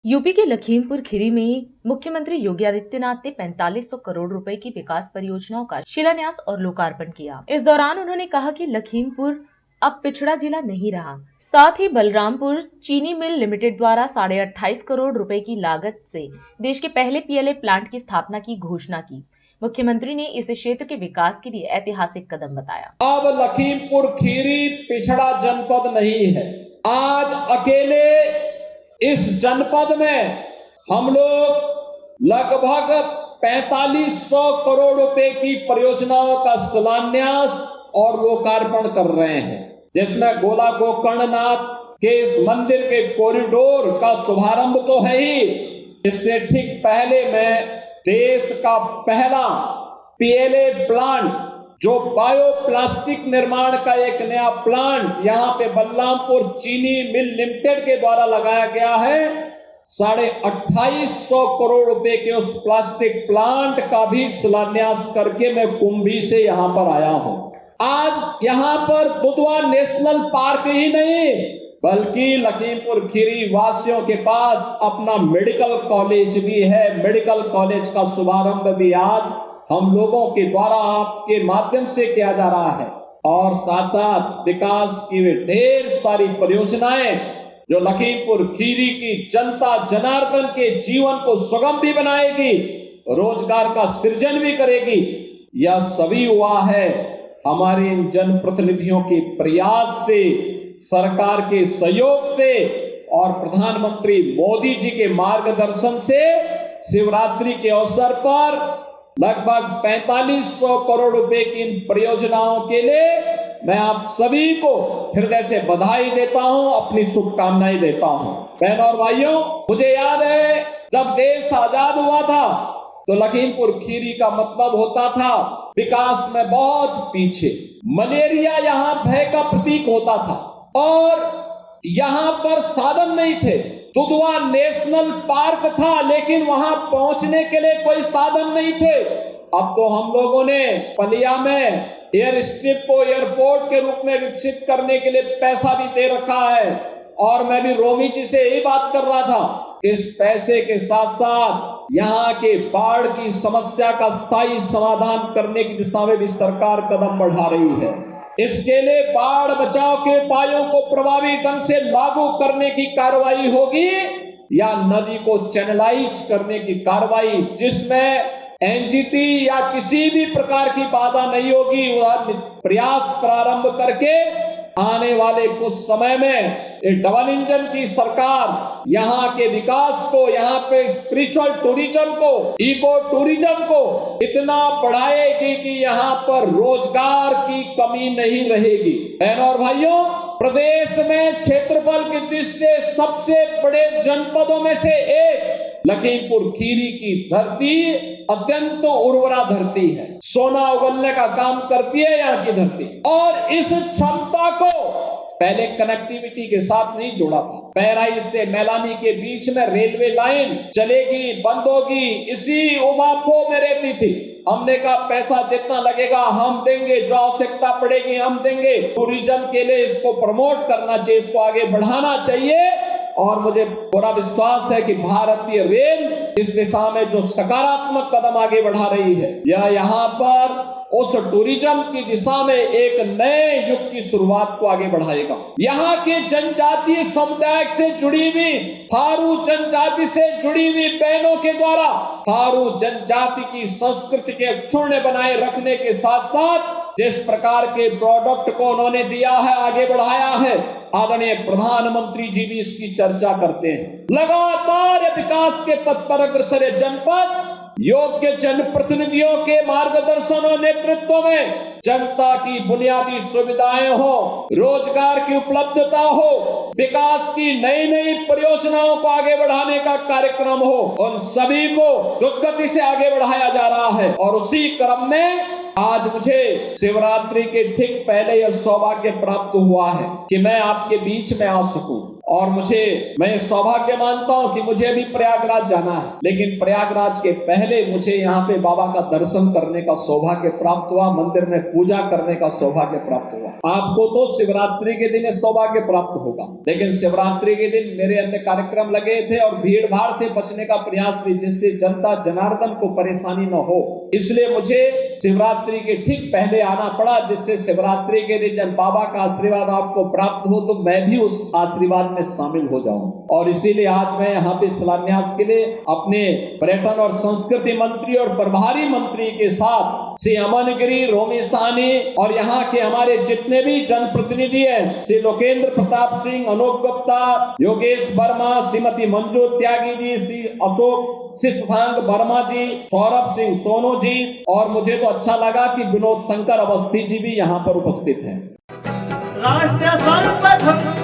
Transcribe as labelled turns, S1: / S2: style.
S1: UP के लखीमपुर खीरी में मुख्यमंत्री योगी आदित्यनाथ ने 4500 करोड़ रुपए की विकास परियोजनाओं का शिलान्यास और लोकार्पण किया। इस दौरान उन्होंने कहा कि लखीमपुर अब पिछड़ा जिला नहीं रहा। साथ ही बलरामपुर चीनी मिल लिमिटेड द्वारा 28.5 करोड़ रुपए की लागत से देश के पहले पीएलए प्लांट की स्थापना की घोषणा की। मुख्यमंत्री ने इस क्षेत्र के विकास के लिए ऐतिहासिक कदम बताया।
S2: अब लखीमपुर खीरी पिछड़ा जनपद नहीं है। आज अकेले इस जनपद में हम लोग लगभग 4500 करोड़ रुपए की परियोजनाओं का शिलान्यास और लोकार्पण कर रहे हैं, जिसमें गोला गोकर्णनाथ के इस मंदिर के कॉरिडोर का शुभारंभ तो है ही। इससे ठीक पहले मैं देश का पहला पीएलए प्लांट, जो बायोप्लास्टिक निर्माण का एक नया प्लांट यहाँ पे बलरामपुर चीनी मिल लिमिटेड के द्वारा लगाया गया है, 2850 करोड़ रुपए के उस प्लास्टिक प्लांट का भी शिलान्यास करके मैं कुंभी से यहाँ पर आया हूँ। आज यहाँ पर दुधवा नेशनल पार्क ही नहीं, बल्कि लखीमपुर खीरी वासियों के पास अपना मेडिकल कॉलेज भी है। मेडिकल कॉलेज का शुभारंभ भी आज हम लोगों के द्वारा आपके माध्यम से किया जा रहा है, और साथ साथ विकास की ढेर सारी परियोजनाएं जो लखीमपुर खीरी की जनता जनार्दन के जीवन को सुगम भी बनाएगी, रोजगार का सृजन भी करेगी। यह सभी हुआ है हमारे इन जनप्रतिनिधियों के प्रयास से, सरकार के सहयोग से और प्रधानमंत्री मोदी जी के मार्गदर्शन से। शिवरात्रि के अवसर पर लगभग 4500 करोड़ रुपए की इन परियोजनाओं के लिए मैं आप सभी को हृदय से बधाई देता हूं, अपनी शुभकामनाएं देता हूं। बहनों और भाइयों, मुझे याद है जब देश आजाद हुआ था तो लखीमपुर खीरी का मतलब होता था विकास में बहुत पीछे। मलेरिया यहाँ भय का प्रतीक होता था और यहाँ पर साधन नहीं थे। दुधवा नेशनल पार्क था, लेकिन वहां पहुंचने के लिए कोई साधन नहीं थे। अब तो हम लोगों ने पलिया में एयर स्ट्रिप को एयरपोर्ट के रूप में विकसित करने के लिए पैसा भी दे रखा है, और मैं भी रोमी जी से यही बात कर रहा था। इस पैसे के साथ साथ यहाँ के बाढ़ की समस्या का स्थायी समाधान करने की दिशा में भी सरकार कदम बढ़ा रही है। इसके लिए बाढ़ बचाव के उपायों को प्रभावी ढंग से लागू करने की कार्रवाई होगी, या नदी को चैनलाइज करने की कार्रवाई, जिसमें एनजीटी या किसी भी प्रकार की बाधा नहीं होगी। वह प्रयास प्रारंभ करके आने वाले कुछ समय में डबल इंजन की सरकार यहाँ के विकास को, यहाँ पे स्पिरिचुअल टूरिज्म को, इको टूरिज्म को इतना बढ़ाएगी कि यहाँ पर रोजगार की कमी नहीं रहेगी। बहनों और भाइयों, प्रदेश में क्षेत्रफल की दृष्टि से सबसे बड़े जनपदों में से एक लखीमपुर खीरी की धरती अत्यंत उर्वरा धरती है। सोना उगलने का काम करती है यहाँ की धरती, और इस क्षमता को पहले कनेक्टिविटी के साथ नहीं जोड़ा था। बहराइच से मैलानी के बीच में रेलवे लाइन चलेगी, बंद होगी, इसी उमाखो में रहती थी। हमने कहा पैसा जितना लगेगा हम देंगे, जो आवश्यकता पड़ेगी हम देंगे। टूरिज्म के लिए इसको प्रमोट करना चाहिए, इसको आगे बढ़ाना चाहिए, और मुझे पूरा विश्वास है कि भारतीय रेल इस दिशा में जो सकारात्मक कदम आगे बढ़ा रही है, यह यहाँ पर उस टूरिज्म की दिशा में एक नए युग की शुरुआत को आगे बढ़ाएगा। यहाँ के जनजातीय समुदाय से जुड़ी हुई, थारू जनजाति से जुड़ी हुई बहनों के द्वारा थारू जनजाति की संस्कृति के अक्षुण्ण बनाए रखने के साथ साथ जिस प्रकार के प्रोडक्ट को उन्होंने दिया है, आगे बढ़ाया है, आदरणीय प्रधानमंत्री जी भी इसकी चर्चा करते हैं। लगातार विकास के पथ पर अग्रसर जनपद योग्य जनप्रतिनिधियों के मार्गदर्शन और नेतृत्व में जनता की बुनियादी सुविधाएं हो, रोजगार की उपलब्धता हो, विकास की नई नई परियोजनाओं को आगे बढ़ाने का कार्यक्रम हो, उन सभी को द्रुत गति से आगे बढ़ाया जा रहा है। और उसी क्रम में आज मुझे शिवरात्रि के ठीक पहले यह सौभाग्य प्राप्त हुआ है कि मैं आपके बीच में आ सकूं और मैं सौभाग्य मानता हूं कि मुझे भी प्रयागराज जाना है, लेकिन प्रयागराज के पहले मुझे यहाँ पे बाबा का दर्शन करने का सौभाग्य प्राप्त हुआ, मंदिर में पूजा करने का सौभाग्य प्राप्त हुआ। आपको तो शिवरात्रि के दिन सौभाग्य प्राप्त होगा, लेकिन शिवरात्रि के दिन मेरे अन्य कार्यक्रम लगे थे और भीड़ भाड़ से बचने का प्रयास भी, जिससे जनता जनार्दन को परेशानी न हो, इसलिए मुझे शिवरात्रि के ठीक पहले आना पड़ा, जिससे शिवरात्रि के दिन जब बाबा का आशीर्वाद आपको प्राप्त हो तो मैं भी उस आशीर्वाद में शामिल हो जाऊं। और इसीलिए आज मैं यहाँ पे शिलान्यास के लिए अपने पर्यटन और संस्कृति मंत्री और प्रभारी मंत्री के साथ श्री अमन गिरी, रोमी साहनी और यहाँ के हमारे जितने भी जनप्रतिनिधि हैं, श्री लोकेंद्र प्रताप सिंह, अनूप गुप्ता, योगेश वर्मा, श्रीमती मंजू त्यागी जी, श्री अशोक शिशभांग वर्मा जी, सौरभ सिंह सोनू जी, और मुझे तो अच्छा लगा कि विनोद शंकर अवस्थी जी भी यहाँ पर उपस्थित हैं।
S3: राष्ट्र सर्वप्रथम